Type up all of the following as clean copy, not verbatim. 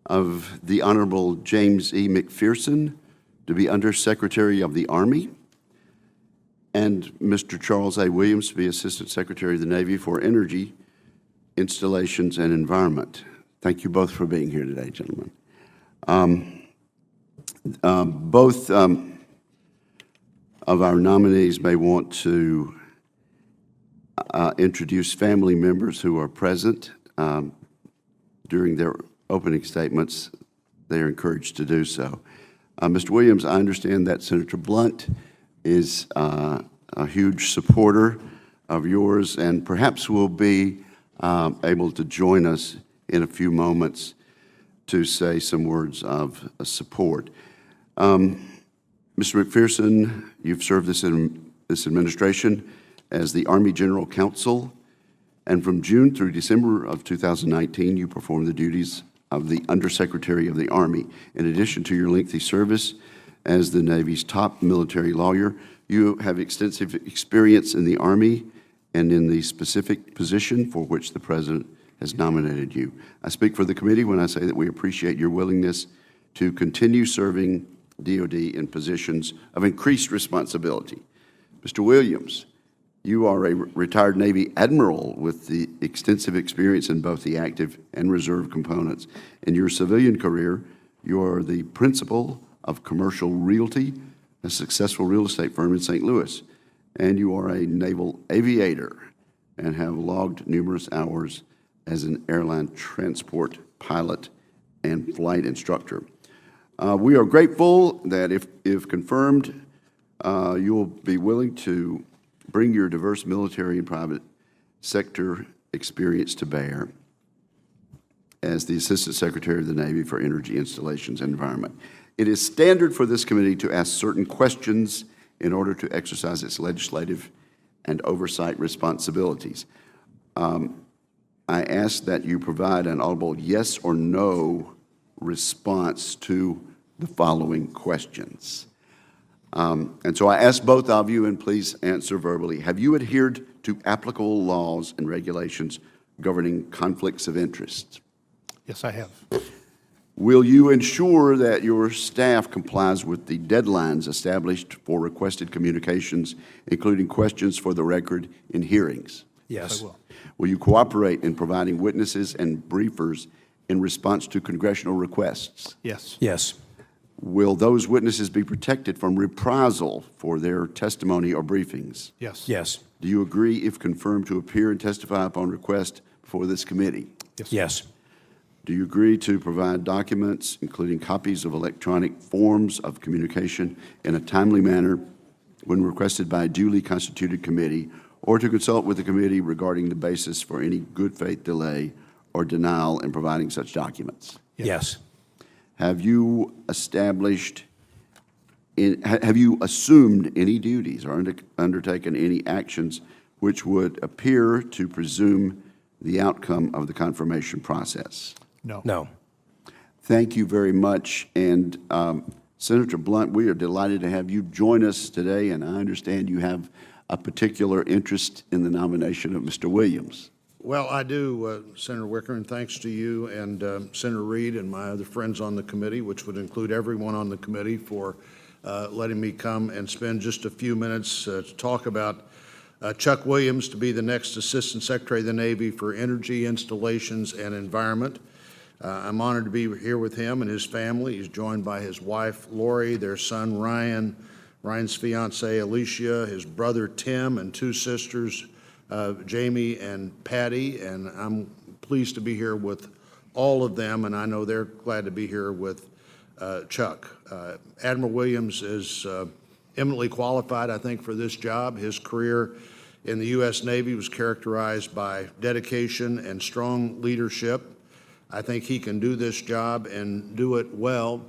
of the Honorable James E. McPherson to be Undersecretary of the Army, and Mr. Charles A. Williams to be Assistant Secretary of the Navy for Energy, Installations, and Environment. Thank you both for being here today, gentlemen. Both of our nominees may want to introduce family members who are present during their opening statements. They are encouraged to do so. Mr. Williams, I understand that Senator Blunt is a huge supporter of yours and perhaps will be able to join us in a few moments to say some words of support. Mr. McPherson, you've served this administration as the Army General Counsel, and from June through December of 2019, you performed the duties of the Undersecretary of the Army. In addition to your lengthy service as the Navy's top military lawyer, you have extensive experience in the Army and in the specific position for which the President has nominated you. I speak for the committee when I say that we appreciate your willingness to continue serving DoD in positions of increased responsibility. Mr. Williams, you are a retired Navy admiral with the extensive experience in both the active and reserve components. In your civilian career, you are the principal of Commercial Realty, a successful real estate firm in St. Louis, and you are a naval aviator and have logged numerous hours as an airline transport pilot and flight instructor. We are grateful that if confirmed, you will be willing to bring your diverse military and private sector experience to bear as the Assistant Secretary of the Navy for Energy, Installations, and Environment. It is standard for this committee to ask certain questions in order to exercise its legislative and oversight responsibilities. I ask that you provide an audible yes or no response to the following questions. And so I ask both of you, and please answer verbally. Have you adhered to applicable laws and regulations governing conflicts of interest? Yes, I have. Will you ensure that your staff complies with the deadlines established for requested communications, including questions for the record in hearings? Yes, I will. Will you cooperate in providing witnesses and briefers in response to congressional requests? Yes. Yes. Will those witnesses be protected from reprisal for their testimony or briefings? Yes. Yes. Do you agree, if confirmed, to appear and testify upon request before this committee? Yes. Yes. Do you agree to provide documents, including copies of electronic forms of communication, in a timely manner when requested by a duly constituted committee, or to consult with the committee regarding the basis for any good faith delay or denial in providing such documents? Yes. Have you established, have you assumed any duties or undertaken any actions which would appear to presume the outcome of the confirmation process? No. No. Thank you very much. And Senator Blunt, we are delighted to have you join us today, and I understand you have a particular interest in the nomination of Mr. Williams. Well, I do, Senator Wicker, and thanks to you and Senator Reid and my other friends on the committee, which would include everyone on the committee, for letting me come and spend just a few minutes to talk about Chuck Williams to be the next Assistant Secretary of the Navy for Energy, Installations, and Environment. I'm honored to be here with him and his family. He's joined by his wife, Lori, their son, Ryan, Ryan's fiancee, Alicia, his brother, Tim, and two sisters, Jamie and Patty, and I'm pleased to be here with all of them, and I know they're glad to be here with Chuck. Admiral Williams is eminently qualified, I think, for this job. His career in the U.S. Navy was characterized by dedication and strong leadership. I think he can do this job and do it well.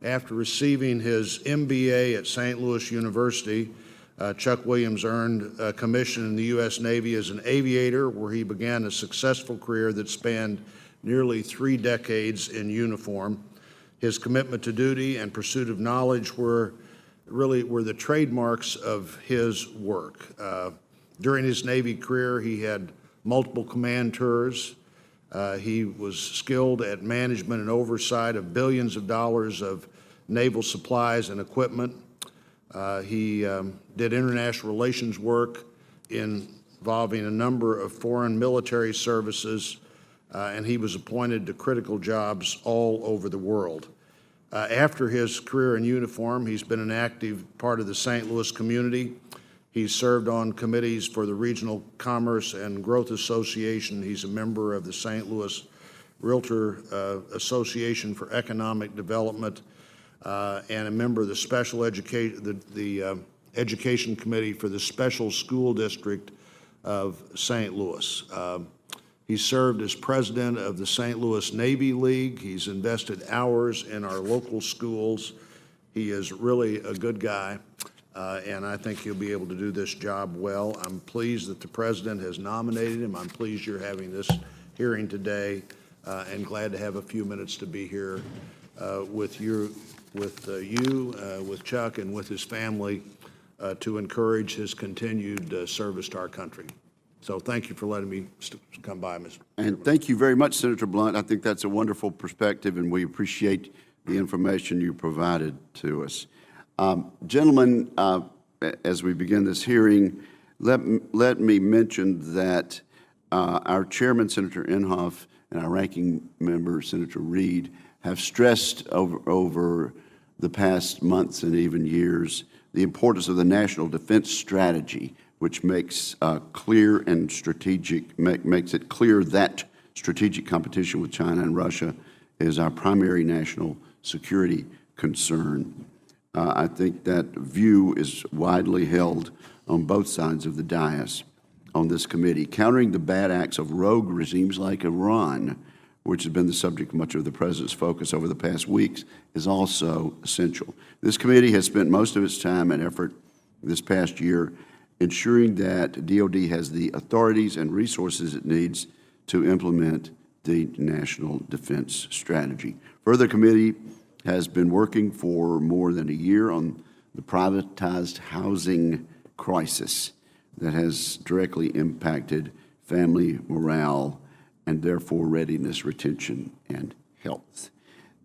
After receiving his MBA at St. Louis University, Chuck Williams earned a commission in the U.S. Navy as an aviator, where he began a successful career that spanned nearly 3 decades in uniform. His commitment to duty and pursuit of knowledge were the trademarks of his work. During his Navy career, he had multiple command tours, He was skilled at management and oversight of billions of dollars of naval supplies and equipment. He did international relations work involving a number of foreign military services, and he was appointed to critical jobs all over the world. After his career in uniform, he's been an active part of the St. Louis community. He's served on committees for the Regional Commerce and Growth Association. He's a member of the St. Louis Realtor Association for Economic Development, and a member of the Special Education Committee for the Special School District of St. Louis. He served as president of the St. Louis Navy League. He's invested hours in our local schools. He is really a good guy, and I think he'll be able to do this job well. I'm pleased that the president has nominated him. I'm pleased you're having this hearing today, and glad to have a few minutes to be here with Chuck, and with his family to encourage his continued service to our country. So thank you for letting me come by, Mr. And thank you very much, Senator Blunt. I think that's a wonderful perspective, and we appreciate the information you provided to us. Gentlemen, as we begin this hearing, let me mention that our chairman, Senator Inhofe, and our ranking member, Senator Reid, have stressed over the past months and even years the importance of the national defense strategy, which makes clear and strategic, makes it clear that strategic competition with China and Russia is our primary national security concern. I think that view is widely held on both sides of the dais on this committee. Countering the bad acts of rogue regimes like Iran, which has been the subject of much of the President's focus over the past weeks, is also essential. This committee has spent most of its time and effort this past year ensuring that DOD has the authorities and resources it needs to implement the National Defense Strategy. Further, the committee has been working for more than a year on the privatized housing crisis that has directly impacted family morale and therefore readiness, retention, and health.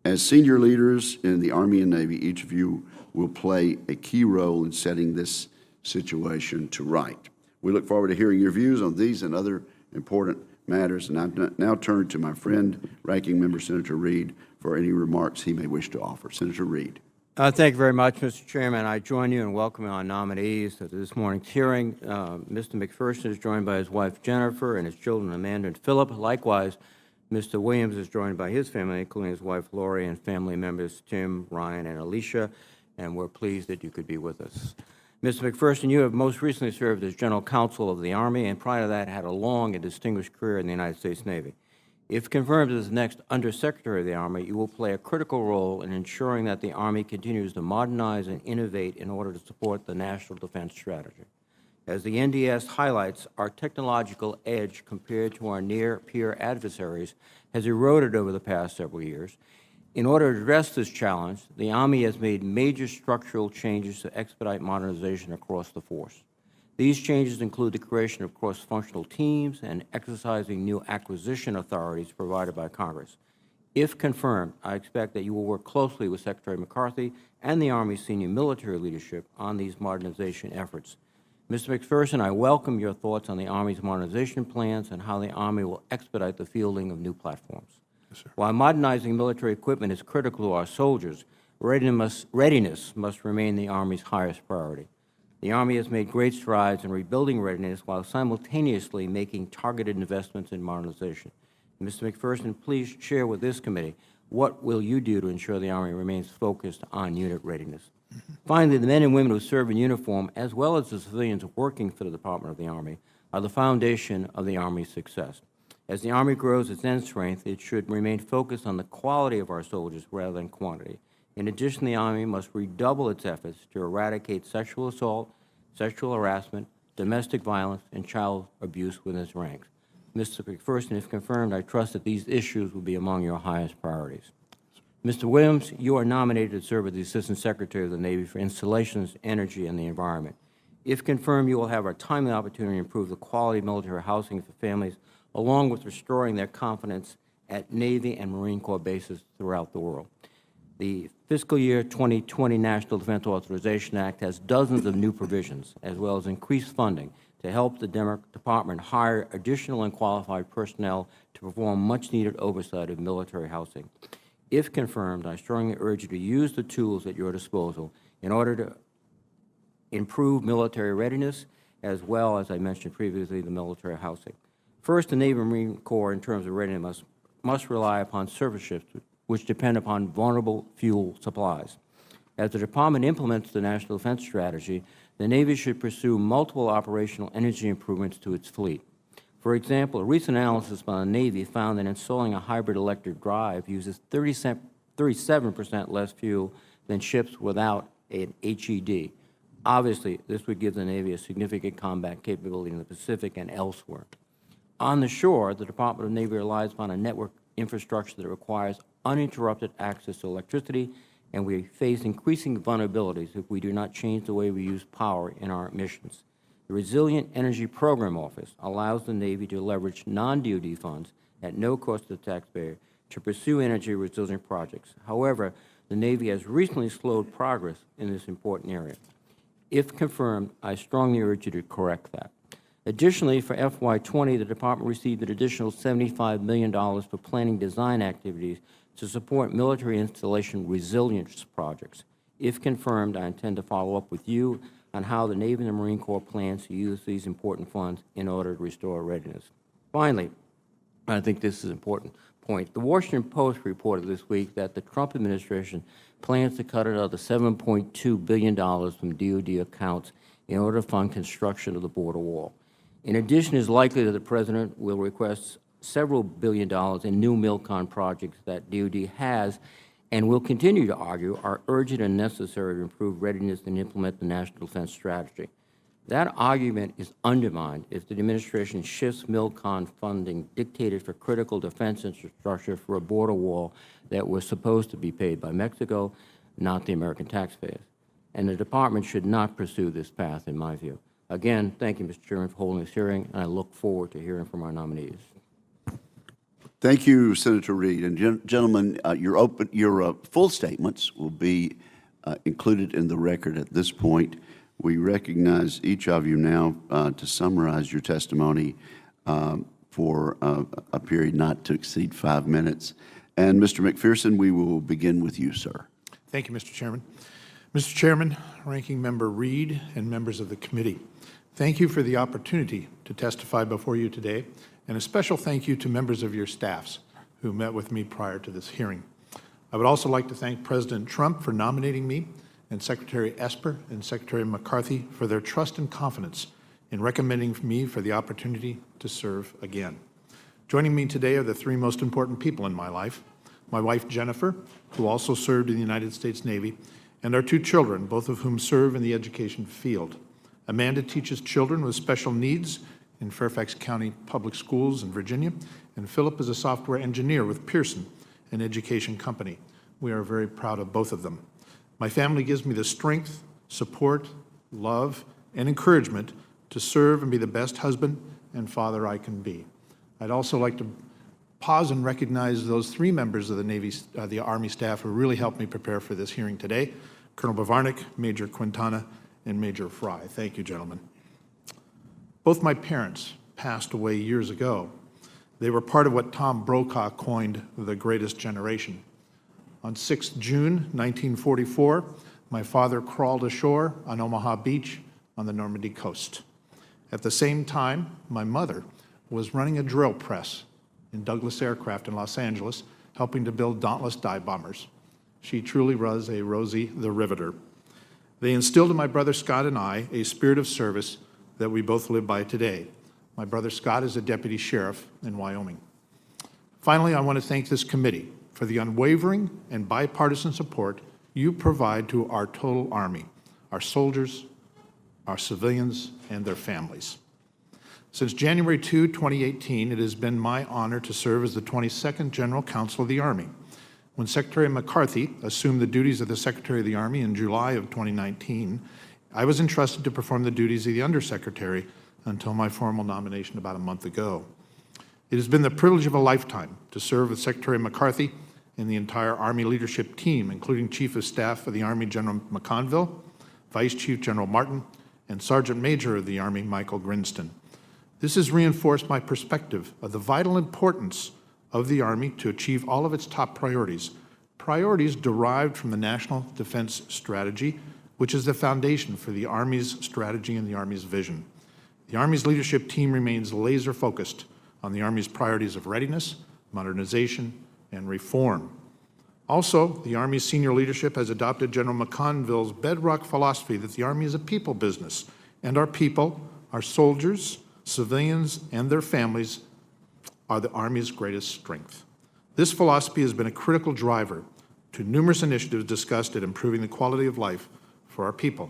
As senior leaders in the Army and Navy, each of you will play a key role in setting this situation to right. We look forward to hearing your views on these and other important matters, and I now turn to my friend, Ranking Member Senator Reid, for any remarks he may wish to offer. Senator Reid. Thank you very much, Mr. Chairman. I join you in welcoming our nominees to this morning's hearing. Mr. McPherson is joined by his wife, Jennifer, and his children, Amanda and Philip. Likewise, Mr. Williams is joined by his family, including his wife, Lori, and family members, Tim, Ryan, and Alicia, and we're pleased that you could be with us. Mr. McPherson, you have most recently served as General Counsel of the Army, and prior to that had a long and distinguished career in the United States Navy. If confirmed as the next Undersecretary of the Army, you will play a critical role in ensuring that the Army continues to modernize and innovate in order to support the National Defense Strategy. As the NDS highlights, our technological edge compared to our near-peer adversaries has eroded over the past several years. In order to address this challenge, the Army has made major structural changes to expedite modernization across the force. These changes include the creation of cross-functional teams and exercising new acquisition authorities provided by Congress. If confirmed, I expect that you will work closely with Secretary McCarthy and the Army's senior military leadership on these modernization efforts. Mr. McPherson, I welcome your thoughts on the Army's modernization plans and how the Army will expedite the fielding of new platforms. Yes, while modernizing military equipment is critical to our soldiers, readiness must remain the Army's highest priority. The Army has made great strides in rebuilding readiness while simultaneously making targeted investments in modernization. Mr. McPherson, please share with this committee what will you do to ensure the Army remains focused on unit readiness. Finally, the men and women who serve in uniform, as well as the civilians working for the Department of the Army, are the foundation of the Army's success. As the Army grows its end strength, it should remain focused on the quality of our soldiers rather than quantity. In addition, the Army must redouble its efforts to eradicate sexual assault, sexual harassment, domestic violence, and child abuse within its ranks. Mr. McPherson, if confirmed, I trust that these issues will be among your highest priorities. Mr. Williams, you are nominated to serve as the Assistant Secretary of the Navy for Installations, Energy, and the Environment. If confirmed, you will have a timely opportunity to improve the quality of military housing for families along with restoring their confidence at Navy and Marine Corps bases throughout the world. The fiscal year 2020 National Defense Authorization Act has dozens of new provisions, as well as increased funding to help the department hire additional and qualified personnel to perform much-needed oversight of military housing. If confirmed, I strongly urge you to use the tools at your disposal in order to improve military readiness, as well as I mentioned previously, the military housing. First, the Navy and Marine Corps, in terms of readiness, must rely upon surface ships, which depend upon vulnerable fuel supplies. As the Department implements the National Defense Strategy, the Navy should pursue multiple operational energy improvements to its fleet. For example, a recent analysis by the Navy found that installing a hybrid electric drive uses 37% less fuel than ships without an HED. Obviously, this would give the Navy a significant combat capability in the Pacific and elsewhere. On the shore, the Department of Navy relies upon a network infrastructure that requires uninterrupted access to electricity, and we face increasing vulnerabilities if we do not change the way we use power in our missions. The Resilient Energy Program Office allows the Navy to leverage non-DoD funds at no cost to the taxpayer to pursue energy resilient projects. However, the Navy has recently slowed progress in this important area. If confirmed, I strongly urge you to correct that. Additionally, for FY20, the Department received an additional $75 million for planning design activities to support military installation resilience projects. If confirmed, I intend to follow up with you on how the Navy and the Marine Corps plans to use these important funds in order to restore readiness. Finally, I think this is an important point. The Washington Post reported this week that the Trump administration plans to cut another $7.2 billion from DoD accounts in order to fund construction of the border wall. In addition, it is likely that the President will request several billion dollars in new MILCON projects that DoD has and will continue to argue are urgent and necessary to improve readiness and implement the National Defense Strategy. That argument is undermined if the administration shifts MILCON funding dictated for critical defense infrastructure for a border wall that was supposed to be paid by Mexico, not the American taxpayers. And the Department should not pursue this path, in my view. Again, thank you, Mr. Chairman, for holding this hearing, and I look forward to hearing from our nominees. Thank you, Senator Reed. And gentlemen, your full statements will be included in the record at this point. We recognize each of you now to summarize your testimony for a period not to exceed 5 minutes. And Mr. McPherson, we will begin with you, sir. Thank you, Mr. Chairman. Mr. Chairman, Ranking Member Reed, and members of the committee, thank you for the opportunity to testify before you today, and a special thank you to members of your staffs who met with me prior to this hearing. I would also like to thank President Trump for nominating me, and Secretary Esper and Secretary McCarthy for their trust and confidence in recommending me for the opportunity to serve again. Joining me today are the three most important people in my life: my wife Jennifer, who also served in the United States Navy, and our two children, both of whom serve in the education field. Amanda teaches children with special needs in Fairfax County Public Schools in Virginia, and Philip is a software engineer with McPherson, an education company. We are very proud of both of them. My family gives me the strength, support, love, and encouragement to serve and be the best husband and father I can be. I'd also like to pause and recognize those three members of the Army staff who really helped me prepare for this hearing today: Colonel Bavarnik, Major Quintana, and Major Fry. Thank you, gentlemen. Both my parents passed away years ago. They were part of what Tom Brokaw coined the greatest generation. On 6 June 1944, my father crawled ashore on Omaha Beach on the Normandy coast. At the same time, my mother was running a drill press in Douglas Aircraft in Los Angeles, helping to build Dauntless dive bombers. She truly was a Rosie the Riveter. They instilled in my brother Scott and I a spirit of service that we both live by today. My brother Scott is a deputy sheriff in Wyoming. Finally, I want to thank this committee for the unwavering and bipartisan support you provide to our total Army, our soldiers, our civilians, and their families. Since January 2, 2018, it has been my honor to serve as the 22nd General Counsel of the Army. When Secretary McCarthy assumed the duties of the Secretary of the Army in July of 2019, I was entrusted to perform the duties of the Undersecretary until my formal nomination about a month ago. It has been the privilege of a lifetime to serve with Secretary McCarthy and the entire Army leadership team, including Chief of Staff for the Army General McConville, Vice Chief General Martin, and Sergeant Major of the Army Michael Grinston. This has reinforced my perspective of the vital importance of the Army to achieve all of its top priorities, priorities derived from the National Defense Strategy, which is the foundation for the Army's strategy and the Army's vision. The Army's leadership team remains laser-focused on the Army's priorities of readiness, modernization, and reform. Also, the Army's senior leadership has adopted General McConville's bedrock philosophy that the Army is a people business, and our people, our soldiers, civilians, and their families are the Army's greatest strength. This philosophy has been a critical driver to numerous initiatives discussed at improving the quality of life for our people.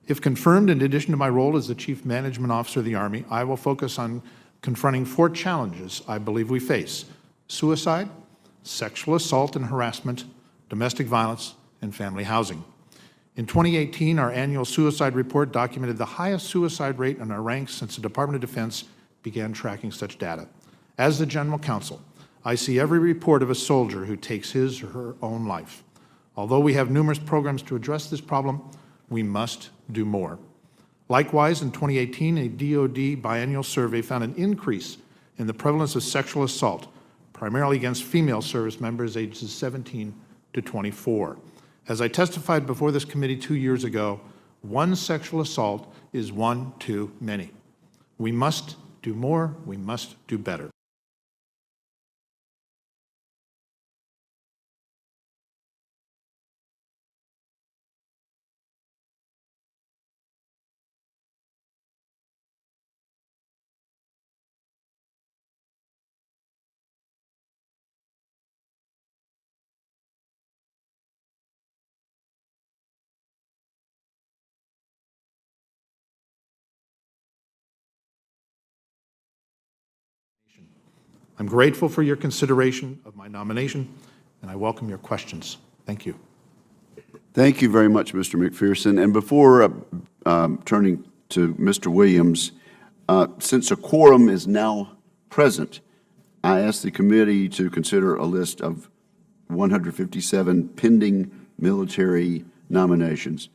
If confirmed, in addition to my role as the Chief Management Officer of the Army, I will focus on confronting 4 challenges I believe we face: suicide, sexual assault and harassment, domestic violence, and family housing. In 2018, our annual suicide report documented the highest suicide rate in our ranks since the Department of Defense began tracking such data. As the General Counsel, I see every report of a soldier who takes his or her own life. Although we have numerous programs to address this problem, we must do more. Likewise, in 2018, a DoD biannual survey found an increase in the prevalence of sexual assault, primarily against female service members ages 17 to 24. As I testified before this committee 2 years ago, one sexual assault is one too many. We must do more. We must do better. I'm grateful for your consideration of my nomination, and I welcome your questions. Thank you. Thank you very much, Mr. McPherson. And before turning to Mr. Williams, since a quorum is now present, I ask the committee to consider a list of 157 pending military nominations.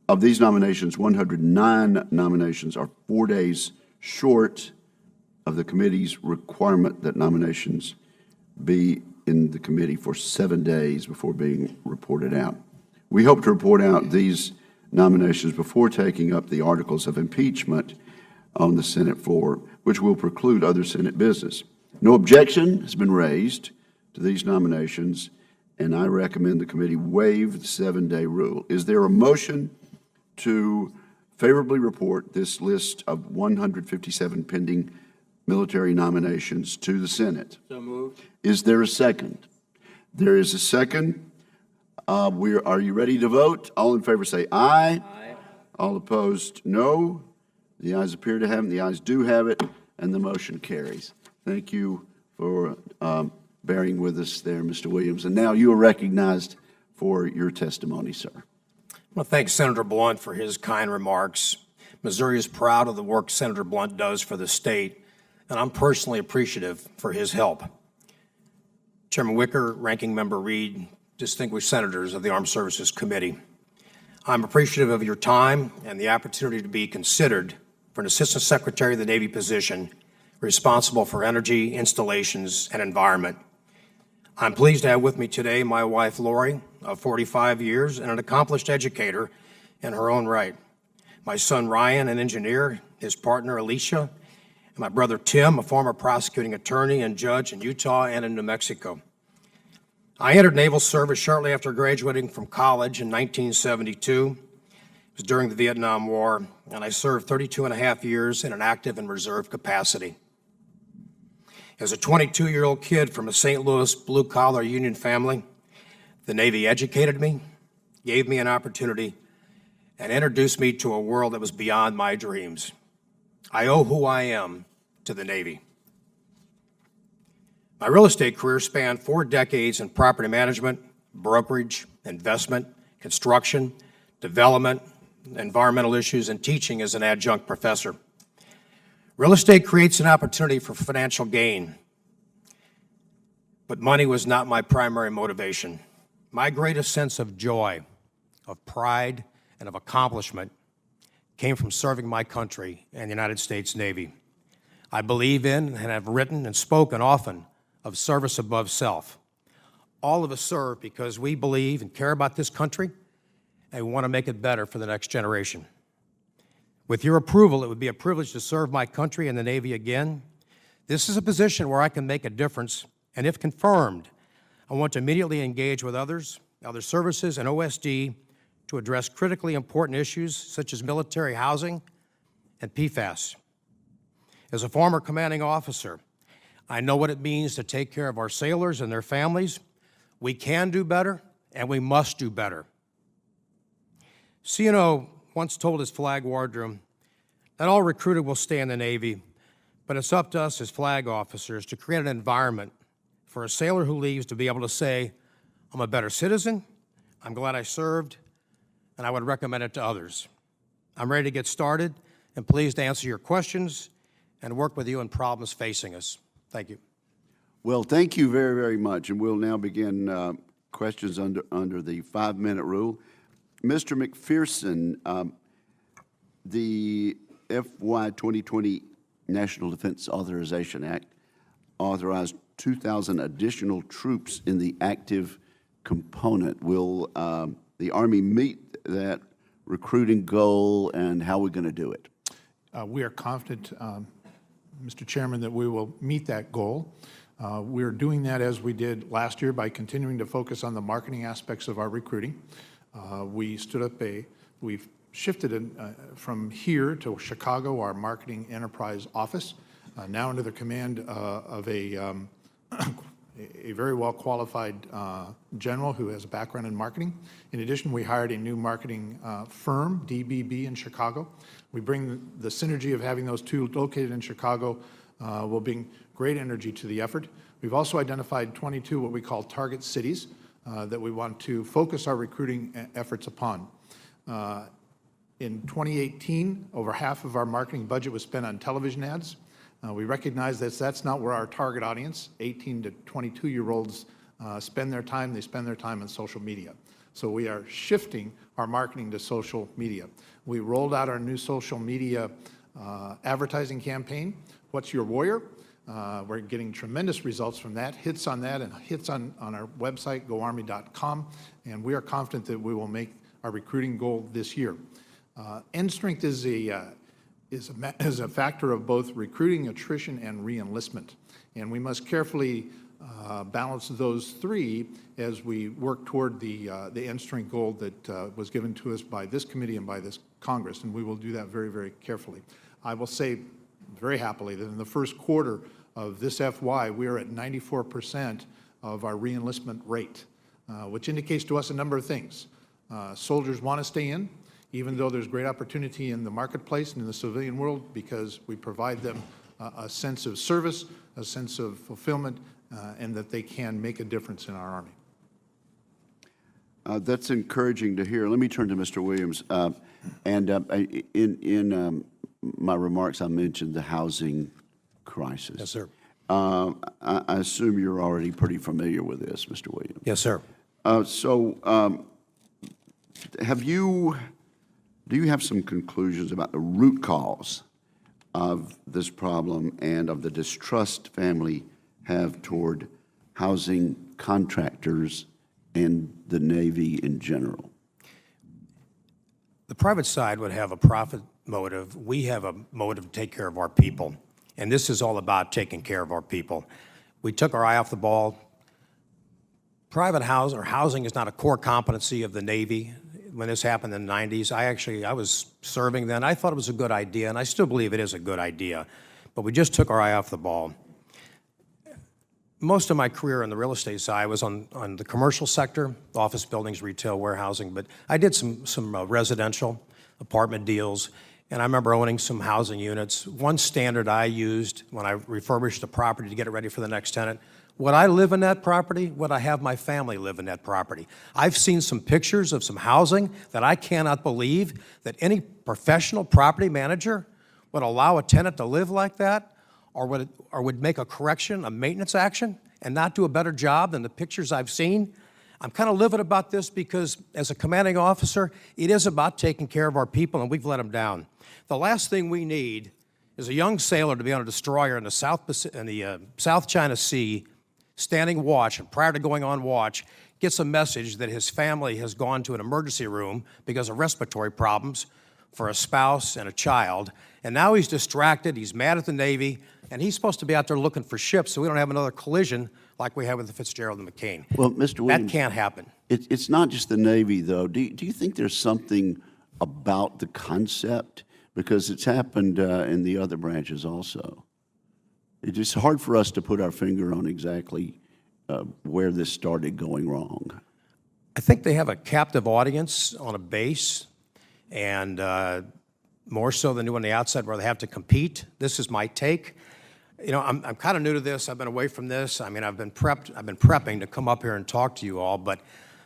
Of these nominations, 109 nominations are 4 days short of the committee's requirement that nominations be in the committee for 7 days before being reported out. We hope to report out these nominations before taking up the articles of impeachment on the Senate floor, which will preclude other Senate business. No objection has been raised to these nominations, and I recommend the committee waive the 7-day rule. Is there a motion to favorably report this list of 157 pending military nominations to the Senate? So moved. Is there a second? There is a second. Are you ready to vote? All in favor say aye. Aye. All opposed, no. The ayes appear to have it. The ayes do have it, and the motion carries. Thank you for bearing with us there, Mr. Williams. And now you are recognized for your testimony, sir. Well, thanks Senator Blunt for his kind remarks. Missouri is proud of the work Senator Blunt does for the state, and I'm personally appreciative for his help. Chairman Wicker, Ranking Member Reed, distinguished senators of the Armed Services Committee, I'm appreciative of your time and the opportunity to be considered for an Assistant Secretary of the Navy position responsible for energy, installations, and environment. I'm pleased to have with me today my wife, Lori, of 45 years and an accomplished educator in her own right, my son, Ryan, an engineer, his partner, Alicia, and my brother, Tim, a former prosecuting attorney and judge in Utah and in New Mexico. I entered naval service shortly after graduating from college in 1972. It was during the Vietnam War, and I served 32 and a half years in an active and reserve capacity. As a 22-year-old kid from a St. Louis blue-collar union family, the Navy educated me, gave me an opportunity, and introduced me to a world that was beyond my dreams. I owe who I am to the Navy. My real estate career spanned 4 decades in property management, brokerage, investment, construction, development, environmental issues, and teaching as an adjunct professor. Real estate creates an opportunity for financial gain, but money was not my primary motivation. My greatest sense of joy, of pride, and of accomplishment came from serving my country and the United States Navy. I believe in and have written and spoken often of service above self. All of us serve because we believe and care about this country, and we want to make it better for the next generation. With your approval, it would be a privilege to serve my country and the Navy again. This is a position where I can make a difference, and if confirmed, I want to immediately engage with others, other services, and OSD to address critically important issues such as military housing and PFAS. As a former commanding officer, I know what it means to take care of our sailors and their families. We can do better, and we must do better. CNO once told his flag wardroom that all recruited will stay in the Navy, but it's up to us as flag officers to create an environment for a sailor who leaves to be able to say, I'm a better citizen, I'm glad I served, and I would recommend it to others. I'm ready to get started and pleased to answer your questions and work with you on problems facing us. Thank you. Well, thank you very, very much, and we'll now begin questions under the 5-minute rule. Mr. McPherson, the FY 2020 National Defense Authorization Act authorized 2,000 additional troops in the active component. Will the Army meet that recruiting goal, and how are we going to do it? We are confident, Mr. Chairman, that we will meet that goal. We're doing that as we did last year by continuing to focus on the marketing aspects of our recruiting. We've shifted from here to Chicago, our marketing enterprise office, now under the command of a very well-qualified general who has a background in marketing. In addition, we hired a new marketing firm, DBB, in Chicago. We bring the synergy of having those two located in Chicago will bring great energy to the effort. We've also identified 22 what we call target cities that we want to focus our recruiting efforts upon. In 2018, over half of our marketing budget was spent on television ads. We recognize that that's not where our target audience, 18 to 22-year-olds, spend their time. They spend their time on social media. So we are shifting our marketing to social media. We rolled out our new social media advertising campaign, What's Your Warrior? We're getting tremendous results from that, hits on that, and hits on our website, goarmy.com, and we are confident that we will make our recruiting goal this year. End strength is a factor of both recruiting, attrition, and re-enlistment, and we must carefully balance those three as we work toward the end strength goal that was given to us by this committee and by this Congress, and we will do that very, very carefully. I will say very happily that in the first quarter of this FY, we are at 94% of our re-enlistment rate, which indicates to us a number of things. Soldiers want to stay in, even though there's great opportunity in the marketplace and in the civilian world, because we provide them a sense of service, a sense of fulfillment, and that they can make a difference in our Army. That's encouraging to hear. Let me turn to Mr. Williams. In my remarks, I mentioned the housing crisis. Yes, sir. I assume you're already pretty familiar with this, Mr. Williams. Yes, sir. Do you have some conclusions about the root cause of this problem and of the distrust family have toward housing contractors and the Navy in general? The private side would have a profit motive. We have a motive to take care of our people, and this is all about taking care of our people. We took our eye off the ball. Private housing is not a core competency of the Navy. When this happened in the 90s, I was serving then. I thought it was a good idea, and I still believe it is a good idea, but we just took our eye off the ball. Most of my career on the real estate side was on the commercial sector, office buildings, retail, warehousing, but I did some residential apartment deals, and I remember owning some housing units. One standard I used when I refurbished a property to get it ready for the next tenant: would I live in that property? Would I have my family live in that property? I've seen some pictures of some housing that I cannot believe that any professional property manager would allow a tenant to live like that, or would make a correction, a maintenance action, and not do a better job than the pictures I've seen. I'm kind of livid about this because as a commanding officer, it is about taking care of our people, and we've let them down. The last thing we need is a young sailor to be on a destroyer in the South China Sea, standing watch, and prior to going on watch, gets a message that his family has gone to an emergency room because of respiratory problems for a spouse and a child, and now he's distracted, he's mad at the Navy, and he's supposed to be out there looking for ships so we don't have another collision like we had with the Fitzgerald and McCain. Well, Mr. Williams, that can't happen. It's not just the Navy, though. Do you think there's something about the concept? Because it's happened in the other branches also. It's just hard for us to put our finger on exactly where this started going wrong. I think they have a captive audience on a base, and more so than doing the outside where they have to compete. This is my take. You know, I'm kind of new to this. I've been away from this. I mean, I've been prepping to come up here and talk to you all, but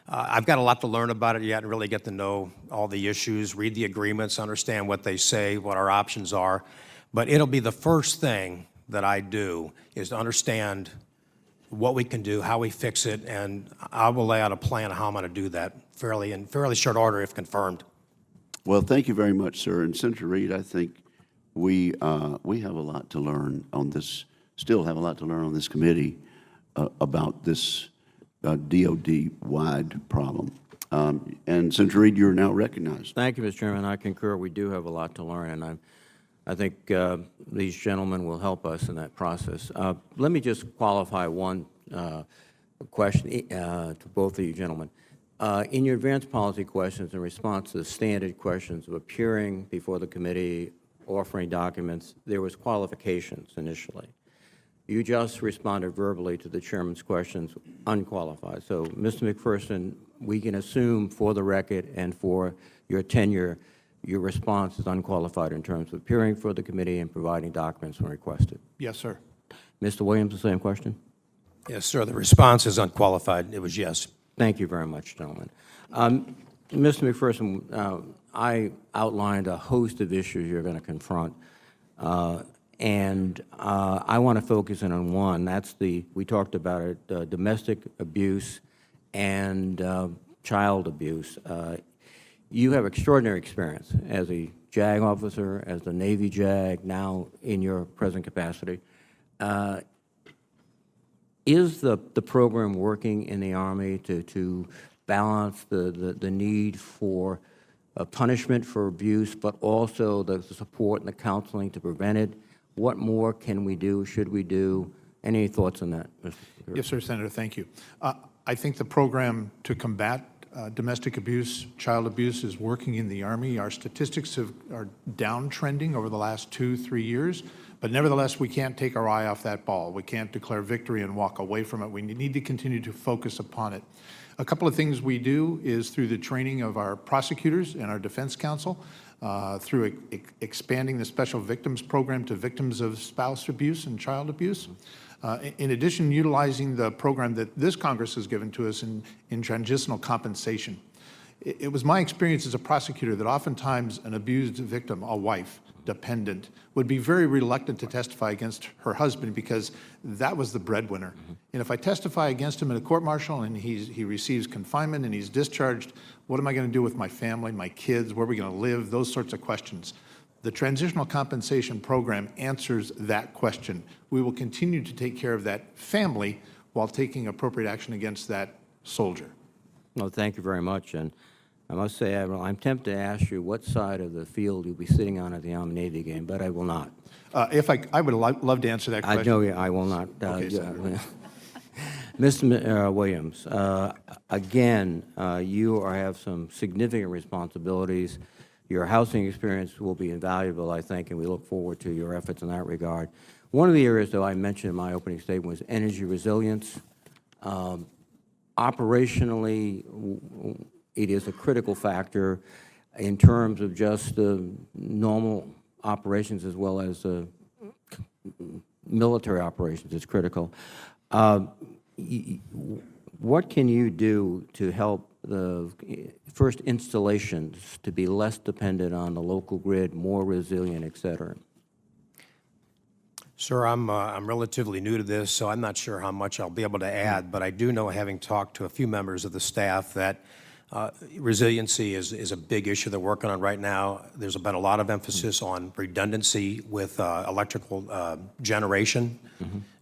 I've got a lot to learn about it yet and really get to know all the issues, read the agreements, understand what they say, what our options are. But it'll be the first thing that I do is to understand what we can do, how we fix it, and I will lay out a plan of how I'm going to do that in fairly short order if confirmed. Well, thank you very much, sir. And Senator Reid, I think we have a lot to learn on this, still have a lot to learn on this committee about this DOD-wide problem. And Senator Reid, you're now recognized. Thank you, Mr. Chairman. I concur. We do have a lot to learn, and I think these gentlemen will help us in that process. Let me just qualify one question to both of you gentlemen. In your advanced policy questions, in response to the standard questions of appearing before the committee, offering documents, there was qualifications initially. You just responded verbally to the chairman's questions, unqualified. So, Mr. McPherson, we can assume for the record and for your tenure, your response is unqualified in terms of appearing for the committee and providing documents when requested. Yes, sir. Mr. Williams, the same question? Yes, sir. The response is unqualified. It was yes. Thank you very much, gentlemen. Mr. McPherson, I outlined a host of issues you're going to confront, and I want to focus in on one. That's we talked about it, domestic abuse and child abuse. You have extraordinary experience as a JAG officer, as the Navy JAG, now in your present capacity. Is the program working in the Army to balance the need for punishment for abuse, but also the support and the counseling to prevent it? What more can we do, should we do? Any thoughts on that, Mr. Secretary? Yes, sir, Senator, thank you. I think the program to combat domestic abuse, child abuse is working in the Army. Our statistics are downtrending over the last 2-3 years, but nevertheless, we can't take our eye off that ball. We can't declare victory and walk away from it. We need to continue to focus upon it. A couple of things we do is through the training of our prosecutors and our defense counsel, through expanding the special victims program to victims of spouse abuse and child abuse. In addition, utilizing the program that this Congress has given to us in transitional compensation. It was my experience as a prosecutor that oftentimes an abused victim, a wife, dependent, would be very reluctant to testify against her husband because that was the breadwinner. And if I testify against him in a court-martial and he receives confinement and he's discharged, what am I going to do with my family, my kids, where are we going to live, those sorts of questions. The Transitional Compensation Program answers that question. We will continue to take care of that family while taking appropriate action against that soldier. Well, thank you very much. And I must say, Admiral, I'm tempted to ask you what side of the field you'll be sitting on at the Army-Navy game, but I will not. If I would love to answer that question. I know I will not. Okay, Mr. Williams, again, you have some significant responsibilities. Your housing experience will be invaluable, I think, and we look forward to your efforts in that regard. One of the areas, though, I mentioned in my opening statement was energy resilience. Operationally, it is a critical factor in terms of just normal operations as well as military operations. It's critical. What can you do to help the first installations to be less dependent on the local grid, more resilient, et cetera? Sir, I'm relatively new to this, so I'm not sure how much I'll be able to add, but I do know, having talked to a few members of the staff, that resiliency is a big issue they're working on right now. There's been a lot of emphasis on redundancy with electrical generation,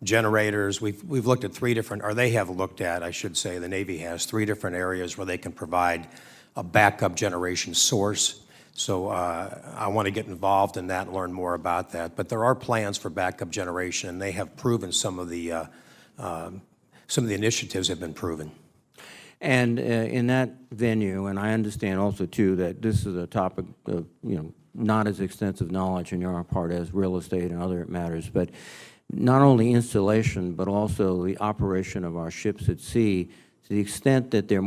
generators. We've looked at three different, or they have looked at, I should say, the Navy has three different areas where they can provide a backup generation source. So I want to get involved in that and learn more about that. But there are plans for backup generation, and they have proven some of the initiatives have been proven. And in that venue, and I understand also too that this is a topic of not as extensive knowledge on your part as real estate and other matters, but not only installation but also the operation of our ships at sea, to the extent that they're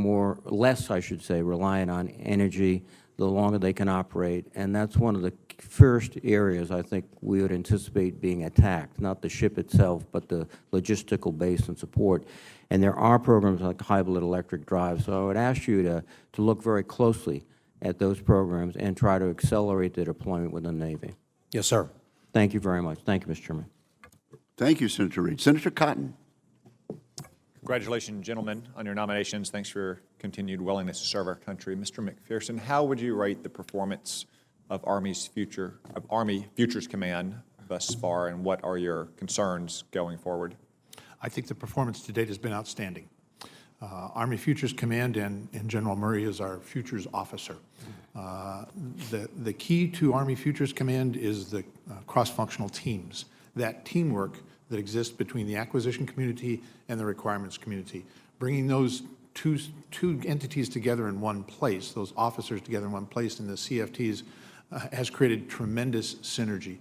less, I should say, reliant on energy, the longer they can operate. And that's one of the first areas I think we would anticipate being attacked, not the ship itself, but the logistical base and support. And there are programs like hybrid electric drive. So I would ask you to look very closely at those programs and try to accelerate their deployment within the Navy. Yes, sir. Thank you very much. Thank you, Mr. Chairman. Thank you, Senator Reed. Senator Cotton. Congratulations, gentlemen, on your nominations. Thanks for your continued willingness to serve our country. Mr. McPherson, how would you rate the performance of Army Futures Command thus far, and what are your concerns going forward? I think the performance to date has been outstanding. Army Futures Command and General Murray is our futures officer. The key to Army Futures Command is the cross-functional teams, that teamwork that exists between the acquisition community and the requirements community. Bringing those two entities together in one place, those officers together in one place in the CFTs, has created tremendous synergy.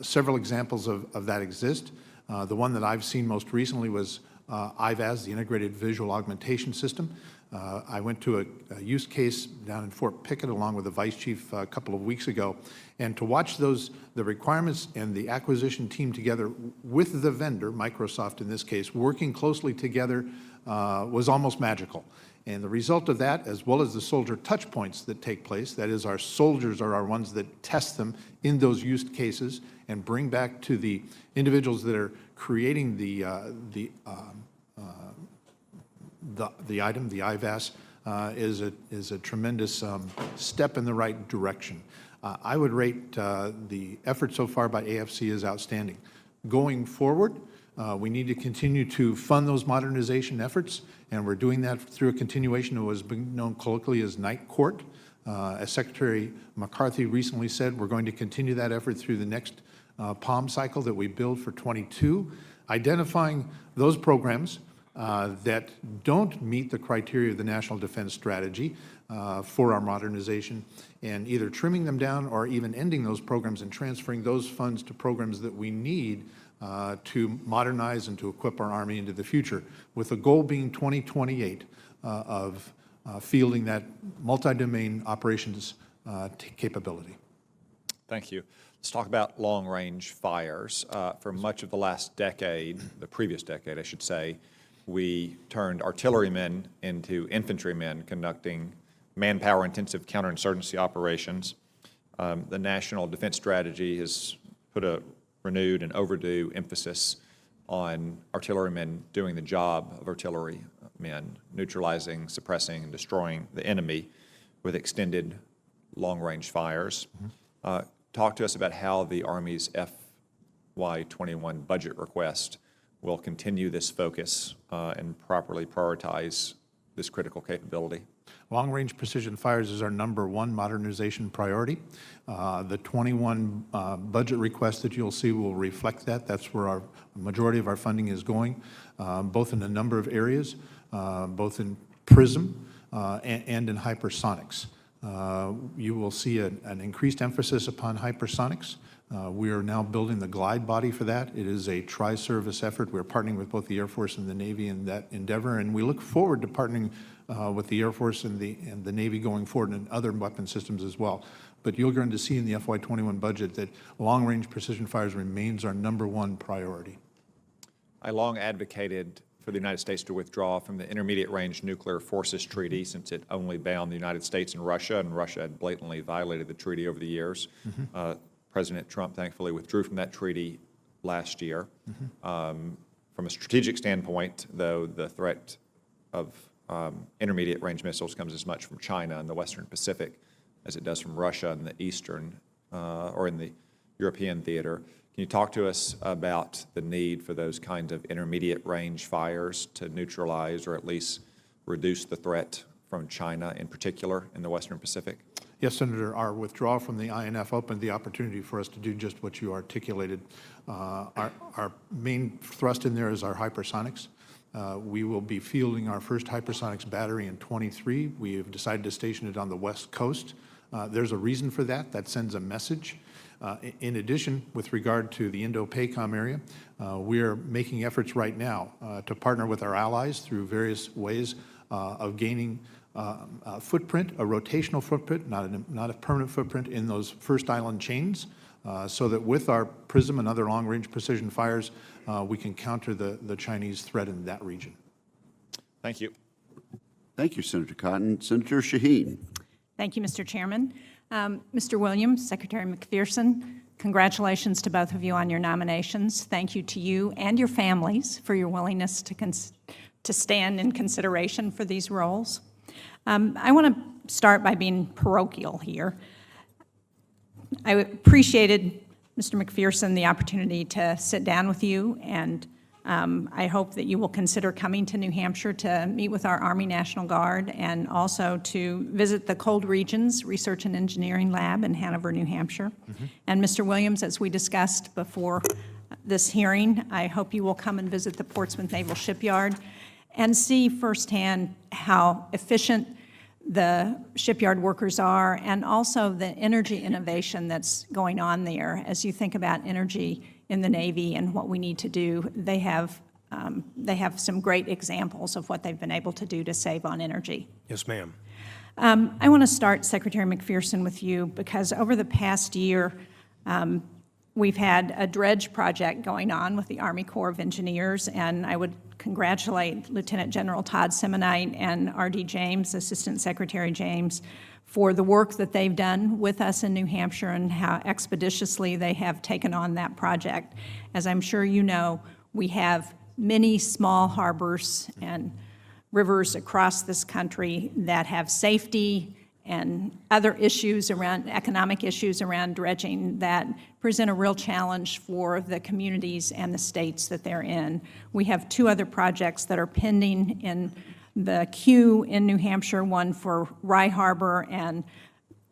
Several examples of that exist. The one that I've seen most recently was IVAS, the Integrated Visual Augmentation System. I went to a use case down in Fort Pickett along with the Vice Chief a couple of weeks ago, and to watch the requirements and the acquisition team together with the vendor, Microsoft in this case, working closely together was almost magical. And the result of that, as well as the soldier touch points that take place, that is, our soldiers are our ones that test them in those use cases and bring back to the individuals that are creating the item, the IVAS, is a tremendous step in the right direction. I would rate the effort so far by AFC as outstanding. Going forward, we need to continue to fund those modernization efforts, and we're doing that through a continuation of what has been known colloquially as Night Court. As Secretary McCarthy recently said, we're going to continue that effort through the next POM cycle that we build for 22, identifying those programs that don't meet the criteria of the National Defense Strategy for our modernization, and either trimming them down or even ending those programs and transferring those funds to programs that we need to modernize and to equip our Army into the future, with the goal being 2028 of fielding that multi-domain operations capability. Thank you. Let's talk about long-range fires. For much of the last decade, the previous decade, I should say, we turned artillerymen into infantrymen conducting manpower-intensive counterinsurgency operations. The National Defense Strategy has put a renewed and overdue emphasis on artillerymen doing the job of artillerymen, neutralizing, suppressing, and destroying the enemy with extended long-range fires. Talk to us about how the Army's FY21 budget request will continue this focus and properly prioritize this critical capability. Long-range precision fires is our #1 modernization priority. The 21 budget request that you'll see will reflect that. That's where our majority of our funding is going, both in a number of areas, both in PRISM and in hypersonics. You will see an increased emphasis upon hypersonics. We are now building the glide body for that. It is a tri-service effort. We're partnering with both the Air Force and the Navy in that endeavor, and we look forward to partnering with the Air Force and the Navy going forward and other weapon systems as well. But you're going to see in the FY21 budget that long-range precision fires remains our #1 priority. I long advocated for the United States to withdraw from the Intermediate-Range Nuclear Forces Treaty, since it only bound the United States and Russia had blatantly violated the treaty over the years. President Trump thankfully withdrew from that treaty last year. From a strategic standpoint, though, the threat of intermediate range missiles comes as much from China and the Western Pacific as it does from Russia and the Eastern or in the European theater. Can you talk to us about the need for those kinds of intermediate range fires to neutralize or at least reduce the threat from China in particular in the Western Pacific? Yes, Senator, our withdrawal from the INF opened the opportunity for us to do just what you articulated. Our main thrust in there is our hypersonics. We will be fielding our first hypersonics battery in 23. We have decided to station it on the West Coast. There's a reason for that. That sends a message. In addition, with regard to the Indo-PACOM area, we are making efforts right now to partner with our allies through various ways of gaining a footprint, a rotational footprint, not a permanent footprint in those first island chains, so that with our PRISM and other long-range precision fires, we can counter the Chinese threat in that region. Thank you. Thank you, Senator Cotton. Senator Shaheen. Thank you, Mr. Chairman. Mr. Williams, Secretary McPherson, congratulations to both of you on your nominations. Thank you to you and your families for your willingness to stand in consideration for these roles. I want to start by being parochial here. I appreciated, Mr. McPherson, the opportunity to sit down with you, and I hope that you will consider coming to New Hampshire to meet with our Army National Guard and also to visit the Cold Regions Research and Engineering Lab in Hanover, New Hampshire. And Mr. Williams, as we discussed before this hearing, I hope you will come and visit the Portsmouth Naval Shipyard and see firsthand how efficient the shipyard workers are, and also the energy innovation that's going on there. As you think about energy in the Navy and what we need to do, they have some great examples of what they've been able to do to save on energy. Yes, ma'am. I want to start, Secretary McPherson, with you, because over the past year, we've had a dredge project going on with the Army Corps of Engineers, and I would congratulate Lieutenant General Todd Simonite and R.D. James, Assistant Secretary James, for the work that they've done with us in New Hampshire and how expeditiously they have taken on that project. As I'm sure you know, we have many small harbors and rivers across this country that have safety and other issues around, economic issues around dredging that present a real challenge for the communities and the states that they're in. We have two other projects that are pending in the queue in New Hampshire, one for Rye Harbor and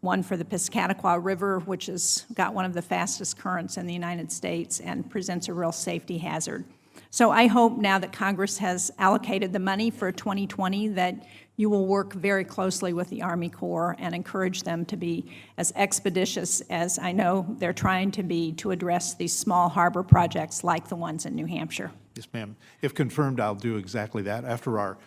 one for the Piscataqua River, which has got one of the fastest currents in the United States and presents a real safety hazard. So I hope now that Congress has allocated the money for 2020 that you will work very closely with the Army Corps and encourage them to be as expeditious as I know they're trying to be to address these small harbor projects like the ones in New Hampshire. Yes, ma'am. If confirmed, I'll do exactly that. After our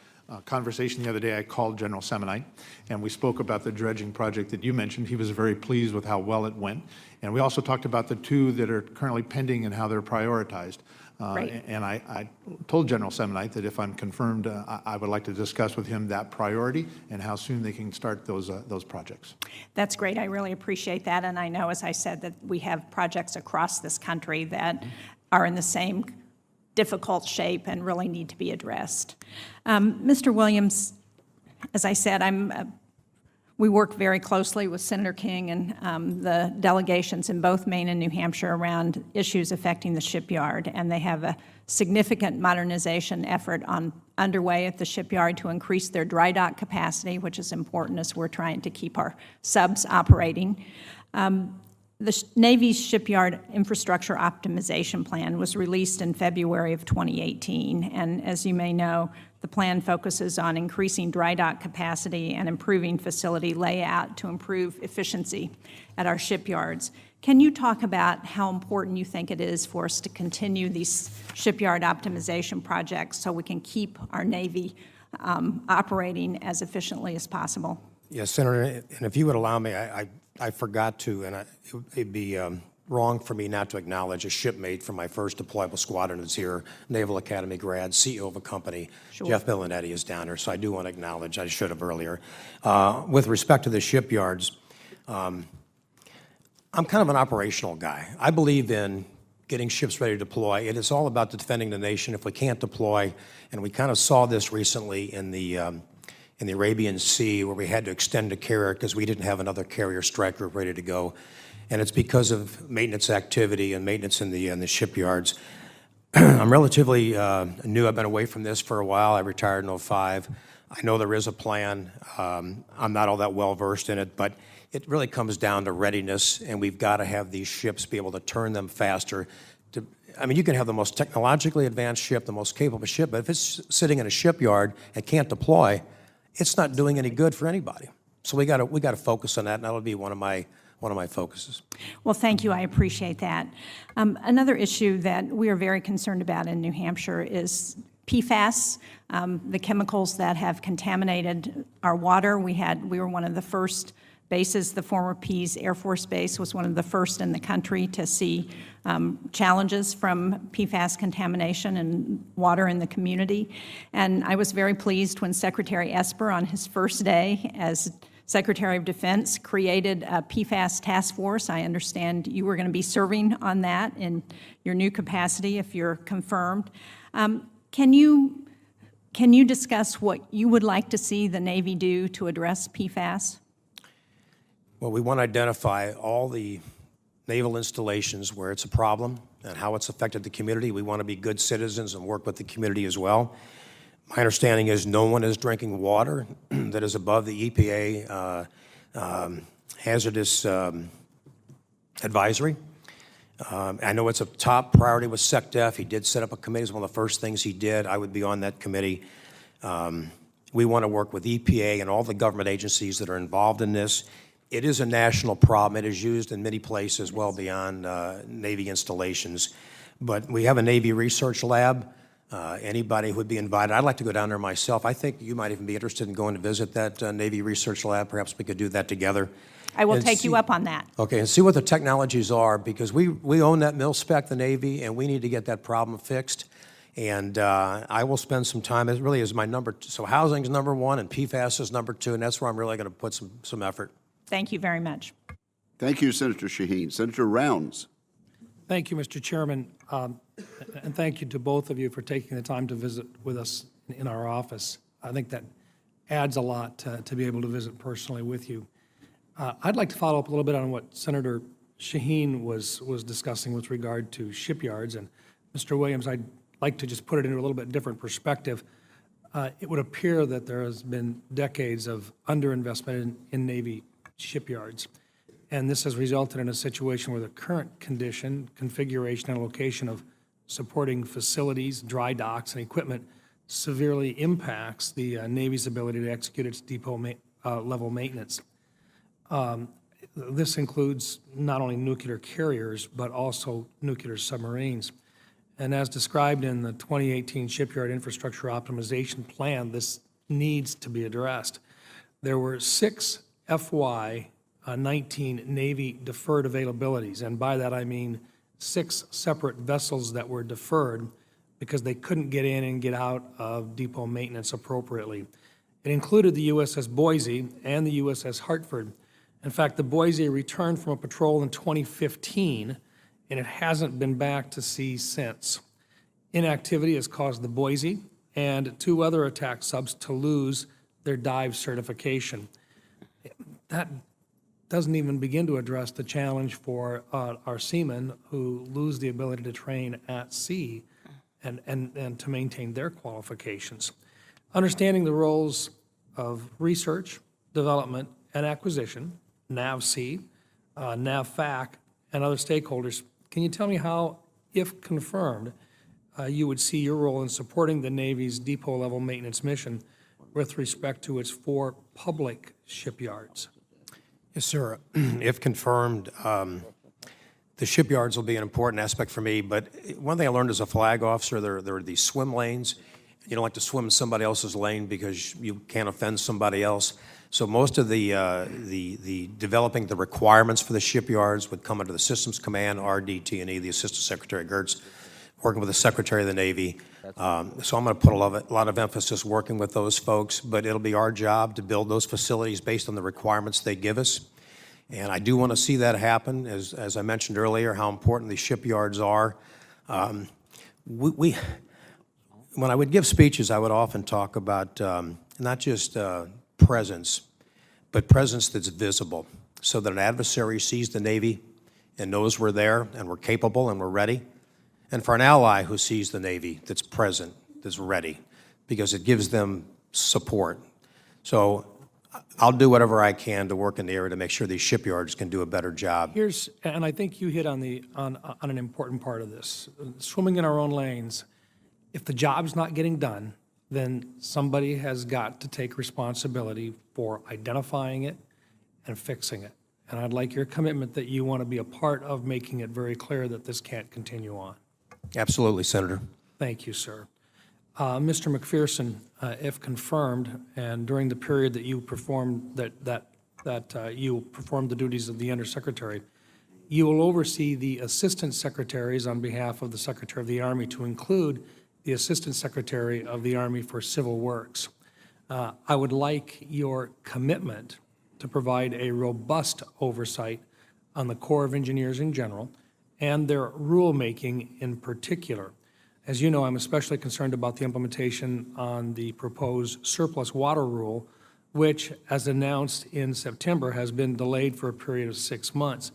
conversation the other day, I called General Simonite, and we spoke about the dredging project that you mentioned. He was very pleased with how well it went. And we also talked about the two that are currently pending and how they're prioritized. And I told General Simonite that if I'm confirmed, I would like to discuss with him that priority and how soon they can start those projects. That's great. I really appreciate that. And I know, as I said, that we have projects across this country that are in the same difficult shape and really need to be addressed. Mr. Williams, as I said, we work very closely with Senator King and the delegations in both Maine and New Hampshire around issues affecting the shipyard, and they have a significant modernization effort underway at the shipyard to increase their dry dock capacity, which is important as we're trying to keep our subs operating. The Navy's Shipyard Infrastructure Optimization Plan was released in February of 2018, and as you may know, the plan focuses on increasing dry dock capacity and improving facility layout to improve efficiency at our shipyards. Can you talk about how important you think it is for us to continue these shipyard optimization projects so we can keep our Navy operating as efficiently as possible? Yes, Senator, and if you would allow me, I forgot to, and it'd be wrong for me not to acknowledge a shipmate from my first deployable squadron that's here, Naval Academy grad, CEO of a company. Sure. Jeff Milanetti is down here, so I do want to acknowledge, I should have earlier. With respect to the shipyards, I'm kind of an operational guy. I believe in getting ships ready to deploy. It is all about defending the nation. If we can't deploy, and we kind of saw this recently in the Arabian Sea, where we had to extend a carrier because we didn't have another carrier strike group ready to go, and it's because of maintenance activity and maintenance in the shipyards. I'm relatively new. I've been away from this for a while. I retired in 2005. I know there is a plan. I'm not all that well versed in it, but it really comes down to readiness, and we've got to have these ships be able to turn them faster. I mean, you can have the most technologically advanced ship, the most capable ship, but if it's sitting in a shipyard and can't deploy, it's not doing any good for anybody. So we got to focus on that, and that'll be one of my focuses. Well, thank you. I appreciate that. Another issue that we are very concerned about in New Hampshire is PFAS, the chemicals that have contaminated our water. We were one of the first bases. The former Pease Air Force Base was one of the first in the country to see challenges from PFAS contamination and water in the community. And I was very pleased when Secretary Esper, on his first day as Secretary of Defense, created a PFAS task force. I understand you were going to be serving on that in your new capacity if you're confirmed. Can you discuss what you would like to see the Navy do to address PFAS? Well, we want to identify all the naval installations where it's a problem and how it's affected the community. We want to be good citizens and work with the community as well. My understanding is no one is drinking water that is above the EPA hazardous advisory. I know it's a top priority with SecDef. He did set up a committee. It's one of the first things he did. I would be on that committee. We want to work with EPA and all the government agencies that are involved in this. It is a national problem. It is used in many places well beyond Navy installations. But we have a Navy research lab. Anybody who would be invited, I'd like to go down there myself. I think you might even be interested in going to visit that Navy research lab. Perhaps we could do that together. I will take you up on that. Okay, and see what the technologies are, because we own that mil-spec, the Navy, and we need to get that problem fixed. And I will spend some time. It really is my number. So housing is number one, and PFAS is number two, and that's where I'm really going to put some effort. Thank you very much. Thank you, Senator Shaheen. Senator Rounds. Thank you, Mr. Chairman, and thank you to both of you for taking the time to visit with us in our office. I think that adds a lot to be able to visit personally with you. I'd like to follow up a little bit on what Senator Shaheen was discussing with regard to shipyards. And Mr. Williams, I'd like to just put it into a little bit different perspective. It would appear that there has been decades of underinvestment in Navy shipyards. And this has resulted in a situation where the current condition, configuration, and location of supporting facilities, dry docks, and equipment severely impacts the Navy's ability to execute its depot level maintenance. This includes not only nuclear carriers, but also nuclear submarines. And as described in the 2018 Shipyard Infrastructure Optimization Plan, this needs to be addressed. There were 6 FY19 Navy deferred availabilities, and by that I mean 6 separate vessels that were deferred because they couldn't get in and get out of depot maintenance appropriately. It included the USS Boise and the USS Hartford. In fact, the Boise returned from a patrol in 2015, and it hasn't been back to sea since. Inactivity has caused the Boise and 2 other attack subs to lose their dive certification. That doesn't even begin to address the challenge for our seamen who lose the ability to train at sea and to maintain their qualifications. Understanding the roles of research, development, and acquisition, NAVC, NAVFAC, and other stakeholders, can you tell me how, if confirmed, you would see your role in supporting the Navy's depot-level maintenance mission with respect to its 4 public shipyards? Yes, sir. If confirmed, the shipyards will be an important aspect for me. But one thing I learned as a flag officer, there are these swim lanes. You don't like to swim in somebody else's lane because you can't offend somebody else. So most of the developing the requirements for the shipyards would come under the Systems Command, RDT&E, the Assistant Secretary Gertz, working with the Secretary of the Navy. So I'm going to put a lot of emphasis working with those folks, but it'll be our job to build those facilities based on the requirements they give us. And I do want to see that happen, as I mentioned earlier, how important these shipyards are. When I would give speeches, I would often talk about not just presence, but presence that's visible, so that an adversary sees the Navy and knows we're there and we're capable and we're ready, and for an ally who sees the Navy that's present, that's ready, because it gives them support. So I'll do whatever I can to work in the area to make sure these shipyards can do a better job. And I think you hit on an important part of this. Swimming in our own lanes, if the job's not getting done, then somebody has got to take responsibility for identifying it and fixing it. And I'd like your commitment that you want to be a part of making it very clear that this can't continue on. Absolutely, Senator. Thank you, sir. Mr. McPherson, if confirmed, and during the period that you performed you performed the duties of the undersecretary, you will oversee the assistant secretaries on behalf of the Secretary of the Army, to include the Assistant Secretary of the Army for Civil Works. I would like your commitment to provide a robust oversight on the Corps of Engineers in general and their rulemaking in particular. As you know, I'm especially concerned about the implementation on the proposed surplus water rule, which, as announced in September, has been delayed for a period of 6 months.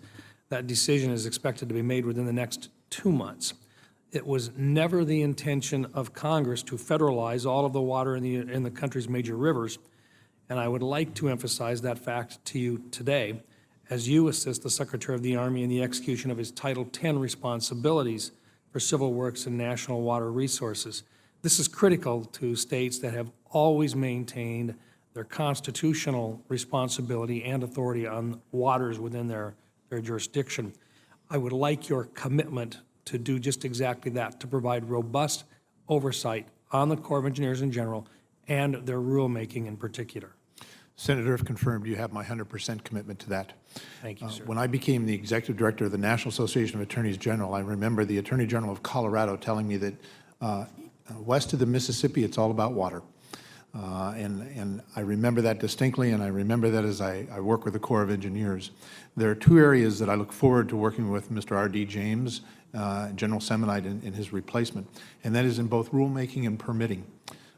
That decision is expected to be made within the next 2 months. It was never the intention of Congress to federalize all of the water in the country's major rivers, and I would like to emphasize that fact to you today as you assist the Secretary of the Army in the execution of his Title X responsibilities for civil works and national water resources. This is critical to states that have always maintained their constitutional responsibility and authority on waters within their jurisdiction. I would like your commitment to do just exactly that, to provide robust oversight on the Corps of Engineers in general and their rulemaking in particular. Senator, if confirmed, you have my 100% commitment to that. Thank you, sir. When I became the executive director of the National Association of Attorneys General, I remember the Attorney General of Colorado telling me that west of the Mississippi, it's all about water. And I remember that distinctly, and I remember that as I work with the Corps of Engineers. There are 2 areas that I look forward to working with Mr. R.D. James, General Semonite, in his replacement, and that is in both rulemaking and permitting.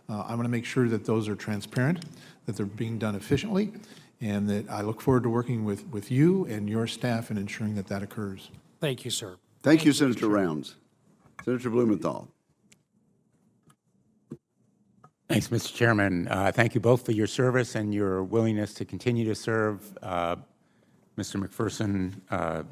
I want to make sure that those are transparent, that they're being done efficiently, and that I look forward to working with you and your staff in ensuring that that occurs. Thank you, sir. Thank you, Senator Rounds. Senator Blumenthal. Thanks, Mr. Chairman. Thank you both for your service and your willingness to continue to serve. Mr. McPherson,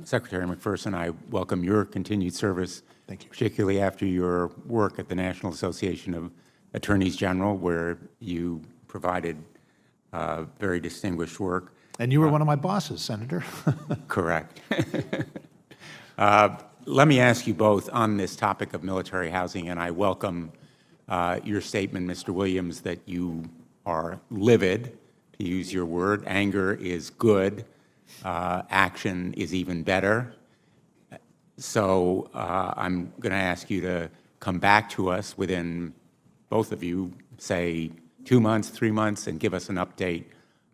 Secretary McPherson, I welcome your continued service, Thank you. Particularly after your work at the National Association of Attorneys General, where you provided very distinguished work. And you were one of my bosses, Senator. Correct. Let me ask you both on this topic of military housing, and I welcome your statement, Mr. Williams, that you are livid, to use your word. Anger is good. Action is even better. So I'm going to ask you to come back to us within, both of you, say 2 months, 3 months, and give us an update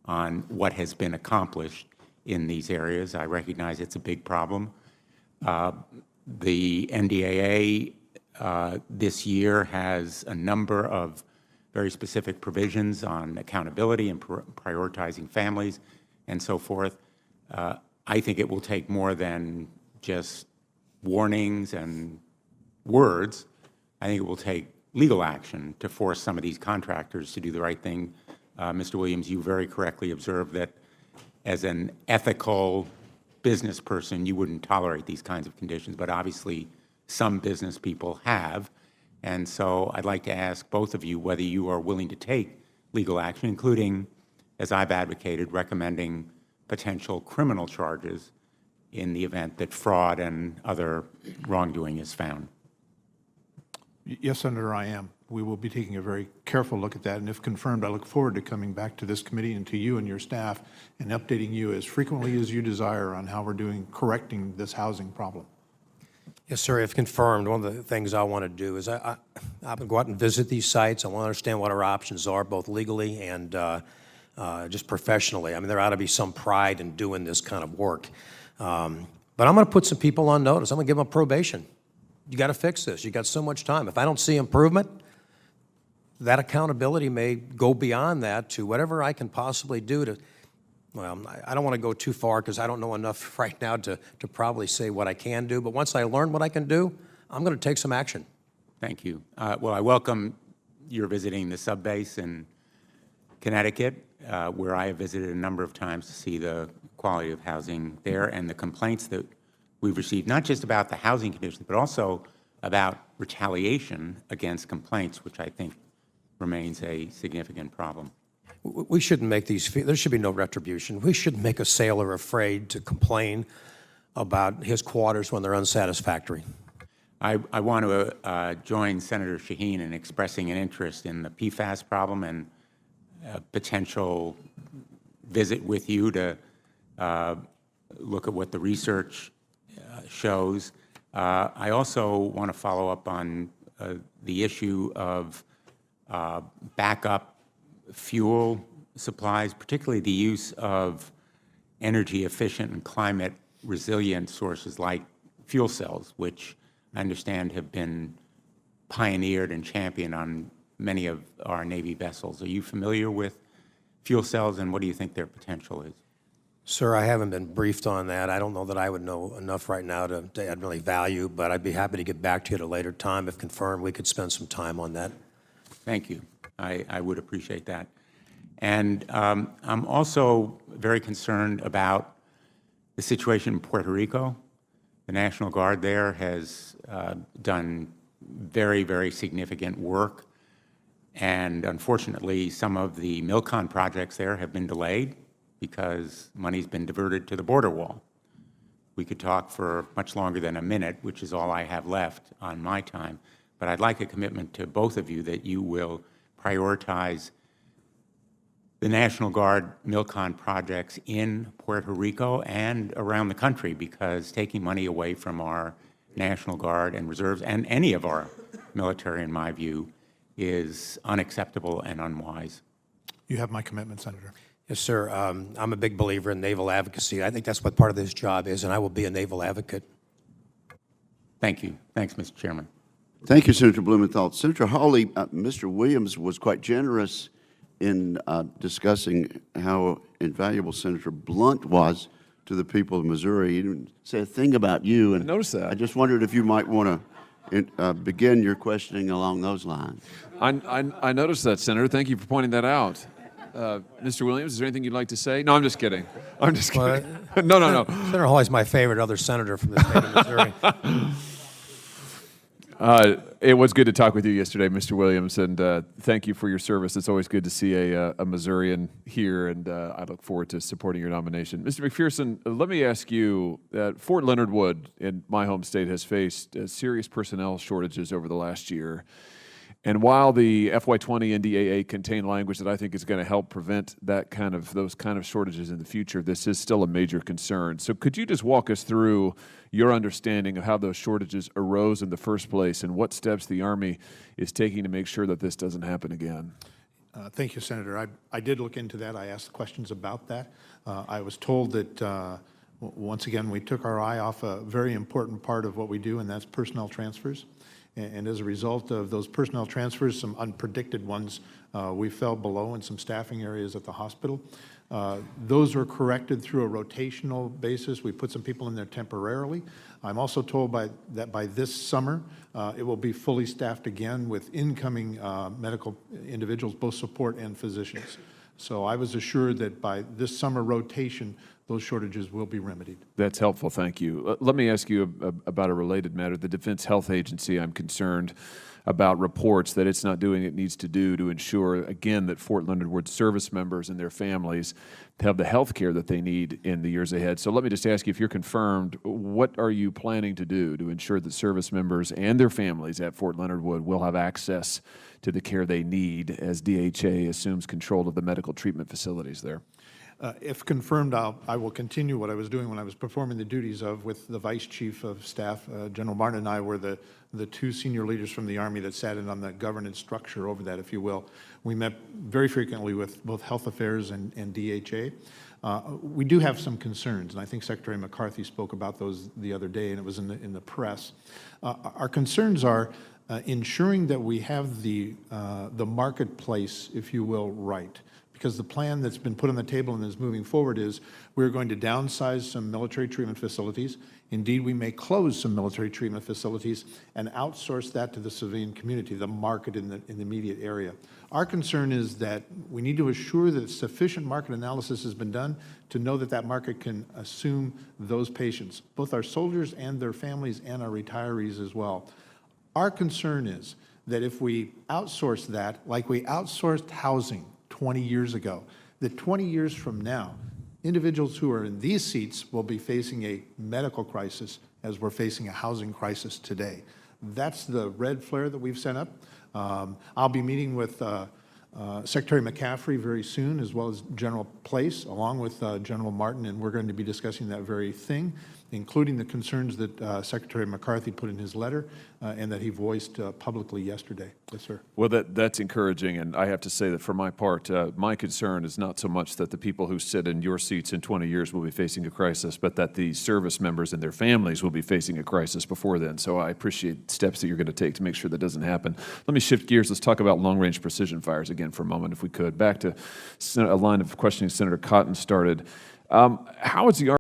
on what has been accomplished in these areas. I recognize it's a big problem. The NDAA this year has a number of very specific provisions on accountability and prioritizing families and so forth. I think it will take more than just warnings and words. I think it will take legal action to force some of these contractors to do the right thing. Mr. Williams, you very correctly observed that as an ethical business person, you wouldn't tolerate these kinds of conditions, but obviously some business people have. And so I'd like to ask both of you whether you are willing to take legal action, including, as I've advocated, recommending potential criminal charges in the event that fraud and other wrongdoing is found. Yes, Senator, I am. We will be taking a very careful look at that, and if confirmed, I look forward to coming back to this committee and to you and your staff and updating you as frequently as you desire on how we're doing correcting this housing problem. Yes, sir, if confirmed, one of the things I want to do is I would go out and visit these sites. I want to understand what our options are, both legally and just professionally. I mean, there ought to be some pride in doing this kind of work. But I'm going to put some people on notice. I'm going to give them probation. You got to fix this. You got so much time. If I don't see improvement, that accountability may go beyond that to whatever I can possibly do to, well, I don't want to go too far because I don't know enough right now to probably say what I can do. But once I learn what I can do, I'm going to take some action. Thank you. Well, I welcome your visiting the subbase in Connecticut, where I have visited a number of times to see the quality of housing there and the complaints that we've received, not just about the housing conditions, but also about retaliation against complaints, which I think remains a significant problem. We shouldn't make these, there should be no retribution. We shouldn't make a sailor afraid to complain about his quarters when they're unsatisfactory. I want to join Senator Shaheen in expressing an interest in the PFAS problem and a potential visit with you to look at what the research shows. I also want to follow up on the issue of backup fuel supplies, particularly the use of energy efficient and climate resilient sources like fuel cells, which I understand have been pioneered and championed on many of our Navy vessels. Are you familiar with fuel cells, and what do you think their potential is? Sir, I haven't been briefed on that. I don't know that I would know enough right now to add really value, but I'd be happy to get back to you at a later time. If confirmed, we could spend some time on that. Thank you. I would appreciate that. And I'm also very concerned about the situation in Puerto Rico. The National Guard there has done very, very significant work. And unfortunately, some of the MILCON projects there have been delayed because money's been diverted to the border wall. We could talk for much longer than a minute, which is all I have left on my time. But I'd like a commitment to both of you that you will prioritize the National Guard MILCON projects in Puerto Rico and around the country, because taking money away from our National Guard and reserves and any of our military, in my view, is unacceptable and unwise. You have my commitment, Senator. Yes, sir. I'm a big believer in naval advocacy. I think that's what part of this job is, and I will be a naval advocate. Thank you. Thanks, Mr. Chairman. Thank you, Senator Blumenthal. Senator Hawley, Mr. Williams was quite generous in discussing how invaluable Senator Blunt was to the people of Missouri. He didn't say a thing about you. And I noticed that. I just wondered if you might want to begin your questioning along those lines. I noticed that, Senator. Thank you for pointing that out. Mr. Williams, is there anything you'd like to say? No, I'm just kidding. I'm just kidding. No. Senator Hawley's my favorite other senator from the state of Missouri. It was good to talk with you yesterday, Mr. Williams, and thank you for your service. It's always good to see a Missourian here, and I look forward to supporting your nomination. Mr. McPherson, let me ask you, Fort Leonard Wood in my home state has faced serious personnel shortages over the last year. And while the FY20 NDAA contain language that I think is going to help prevent those kind of shortages in the future, this is still a major concern. So could you just walk us through your understanding of how those shortages arose in the first place and what steps the Army is taking to make sure that this doesn't happen again? Thank you, Senator. I did look into that. I asked questions about that. I was told that, once again, we took our eye off a very important part of what we do, and that's personnel transfers. And as a result of those personnel transfers, some unpredicted ones, we fell below in some staffing areas at the hospital. Those were corrected through a rotational basis. We put some people in there temporarily. I'm also told that by this summer, it will be fully staffed again with incoming medical individuals, both support and physicians. So I was assured that by this summer rotation, those shortages will be remedied. That's helpful, thank you. Let me ask you about a related matter. The Defense Health Agency, I'm concerned about reports that it's not doing what it needs to do to ensure, again, that Fort Leonard Wood service members and their families have the health care that they need in the years ahead. So let me just ask you, if you're confirmed, what are you planning to do to ensure that service members and their families at Fort Leonard Wood will have access to the care they need as DHA assumes control of the medical treatment facilities there? If confirmed, I will continue what I was doing when I was performing the duties of with the Vice Chief of Staff. General Martin and I were the two senior leaders from the Army that sat in on the governance structure over that, if you will. We met very frequently with both Health Affairs and DHA. We do have some concerns, and I think Secretary McCarthy spoke about those the other day, and it was in the press. Our concerns are ensuring that we have the marketplace, if you will, right. Because the plan that's been put on the table and is moving forward is we're going to downsize some military treatment facilities. Indeed, we may close some military treatment facilities and outsource that to the civilian community, the market in the immediate area. Our concern is that we need to assure that sufficient market analysis has been done to know that that market can assume those patients, both our soldiers and their families and our retirees as well. Our concern is that if we outsource that, like we outsourced housing 20 years ago, that 20 years from now, individuals who are in these seats will be facing a medical crisis as we're facing a housing crisis today. That's the red flare that we've sent up. I'll be meeting with Secretary McCaffrey very soon, as well as General Place, along with General Martin, and we're going to be discussing that very thing, including the concerns that Secretary McCarthy put in his letter and that he voiced publicly yesterday. Yes, sir. Well, that's encouraging, and I have to say that for my part, my concern is not so much that the people who sit in your seats in 20 years will be facing a crisis, but that the service members and their families will be facing a crisis before then. So I appreciate steps that you're going to take to make sure that doesn't happen. Let me shift gears. Let's talk about long-range precision fires again for a moment, if we could. Back to a line of questioning Senator Cotton started. How is the